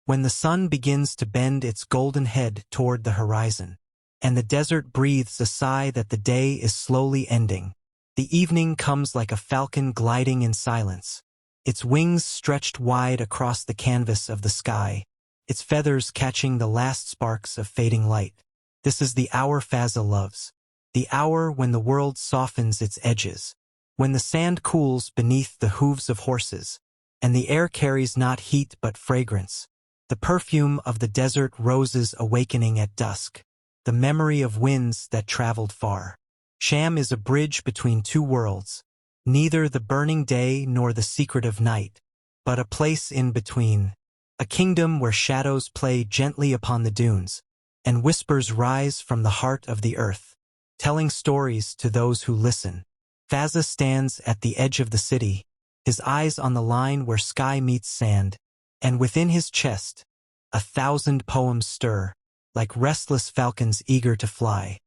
when the sun begins to bend its golden head toward the horizon, and the desert breathes a sigh that the day is slowly ending, the evening comes like a falcon gliding in silence, its wings stretched wide across the canvas of the sky, its feathers catching the last sparks of fading light. This is the hour Fazza loves, the hour when the world softens its edges, when the sand cools beneath the hooves of horses, and the air carries not heat but fragrance, the perfume of the desert roses awakening at dusk, the memory of winds that traveled far. Sham is a bridge between two worlds, neither the burning day nor the secret of night, but a place in between, a kingdom where shadows play gently upon the dunes, and whispers rise from the heart of the earth, telling stories to those who listen. Fazza stands at the edge of the city, his eyes on the line where sky meets sand, and within his chest, 1,000 poems stir, like restless falcons eager to fly.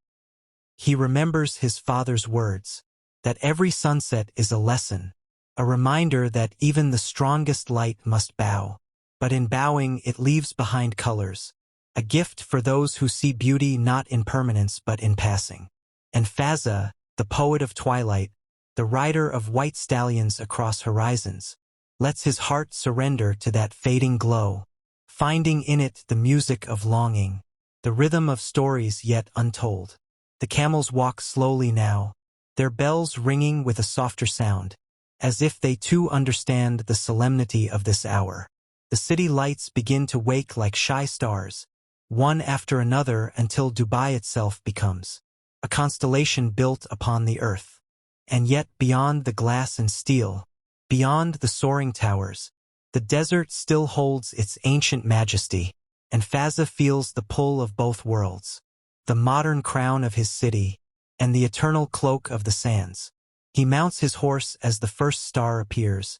He remembers his father's words, that every sunset is a lesson, a reminder that even the strongest light must bow, but in bowing it leaves behind colors, a gift for those who see beauty not in permanence but in passing. And Fazza, the poet of twilight, the rider of white stallions across horizons, lets his heart surrender to that fading glow, finding in it the music of longing, the rhythm of stories yet untold. The camels walk slowly now, their bells ringing with a softer sound, as if they too understand the solemnity of this hour. The city lights begin to wake like shy stars, one after another until Dubai itself becomes a constellation built upon the earth. And yet beyond the glass and steel, beyond the soaring towers, the desert still holds its ancient majesty, and Fazza feels the pull of both worlds, the modern crown of his city, and the eternal cloak of the sands. He mounts his horse as the first star appears,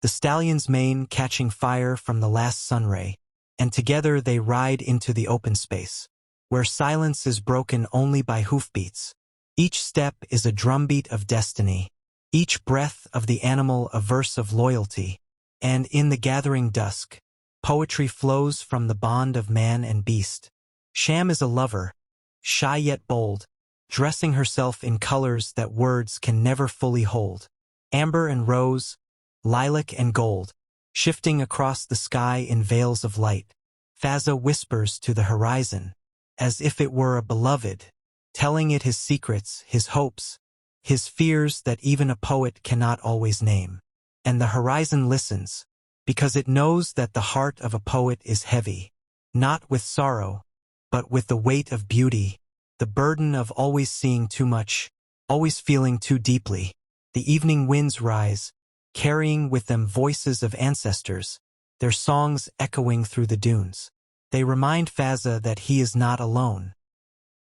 the stallion's mane catching fire from the last sunray, and together they ride into the open space, where silence is broken only by hoofbeats. Each step is a drumbeat of destiny, each breath of the animal a verse of loyalty, and in the gathering dusk, poetry flows from the bond of man and beast. Sham is a lover, shy yet bold, dressing herself in colors that words can never fully hold. Amber and rose, lilac and gold, shifting across the sky in veils of light. Fazza whispers to the horizon, as if it were a beloved, telling it his secrets, his hopes, his fears that even a poet cannot always name. And the horizon listens, because it knows that the heart of a poet is heavy, not with sorrow, but with the weight of beauty, the burden of always seeing too much, always feeling too deeply. The evening winds rise, carrying with them voices of ancestors, their songs echoing through the dunes. They remind Fazza that he is not alone,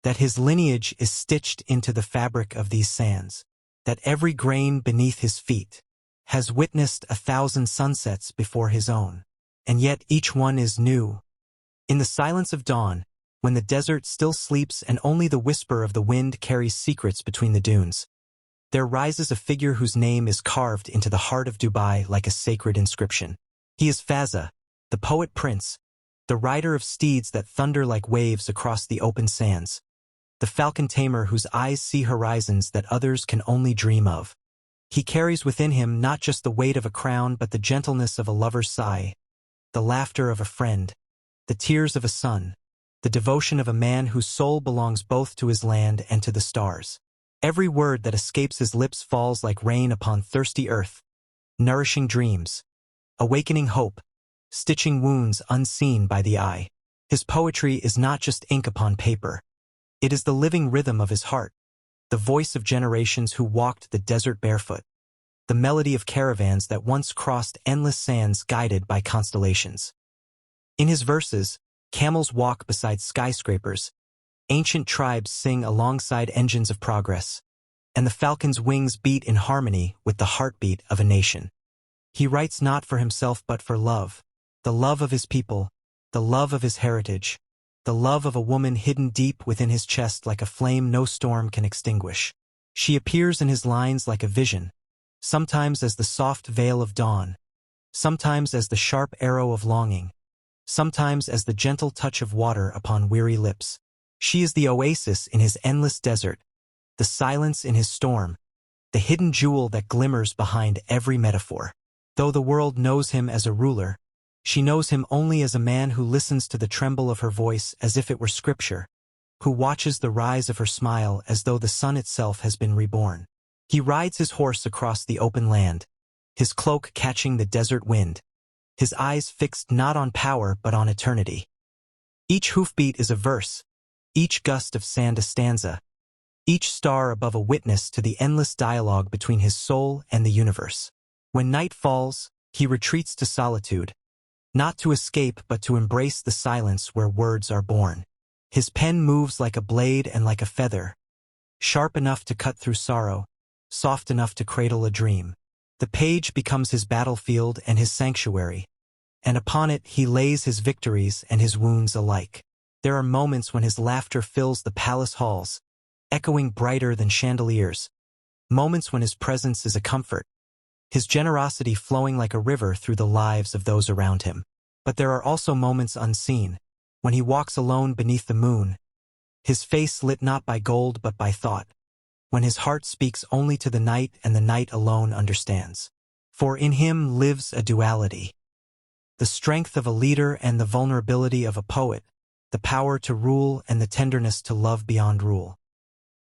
that his lineage is stitched into the fabric of these sands, that every grain beneath his feet has witnessed 1,000 sunsets before his own, and yet each one is new. In the silence of dawn, when the desert still sleeps and only the whisper of the wind carries secrets between the dunes, there rises a figure whose name is carved into the heart of Dubai like a sacred inscription. He is Fazza, the poet prince, the rider of steeds that thunder like waves across the open sands, the falcon tamer whose eyes see horizons that others can only dream of. He carries within him not just the weight of a crown but the gentleness of a lover's sigh, the laughter of a friend, the tears of a son, the devotion of a man whose soul belongs both to his land and to the stars. Every word that escapes his lips falls like rain upon thirsty earth, nourishing dreams, awakening hope, stitching wounds unseen by the eye. His poetry is not just ink upon paper. It is the living rhythm of his heart, the voice of generations who walked the desert barefoot, the melody of caravans that once crossed endless sands guided by constellations. In his verses, camels walk beside skyscrapers, ancient tribes sing alongside engines of progress, and the falcon's wings beat in harmony with the heartbeat of a nation. He writes not for himself but for love, the love of his people, the love of his heritage, the love of a woman hidden deep within his chest like a flame no storm can extinguish. She appears in his lines like a vision, sometimes as the soft veil of dawn, sometimes as the sharp arrow of longing, sometimes as the gentle touch of water upon weary lips. She is the oasis in his endless desert, the silence in his storm, the hidden jewel that glimmers behind every metaphor. Though the world knows him as a ruler, she knows him only as a man who listens to the tremble of her voice as if it were scripture, who watches the rise of her smile as though the sun itself has been reborn. He rides his horse across the open land, his cloak catching the desert wind, his eyes fixed not on power but on eternity. Each hoofbeat is a verse, each gust of sand a stanza, each star above a witness to the endless dialogue between his soul and the universe. When night falls, he retreats to solitude, not to escape but to embrace the silence where words are born. His pen moves like a blade and like a feather, sharp enough to cut through sorrow, soft enough to cradle a dream. The page becomes his battlefield and his sanctuary, and upon it he lays his victories and his wounds alike. There are moments when his laughter fills the palace halls, echoing brighter than chandeliers, moments when his presence is a comfort, his generosity flowing like a river through the lives of those around him. But there are also moments unseen, when he walks alone beneath the moon, his face lit not by gold but by thought, when his heart speaks only to the night and the night alone understands. For in him lives a duality, the strength of a leader and the vulnerability of a poet, the power to rule and the tenderness to love beyond rule.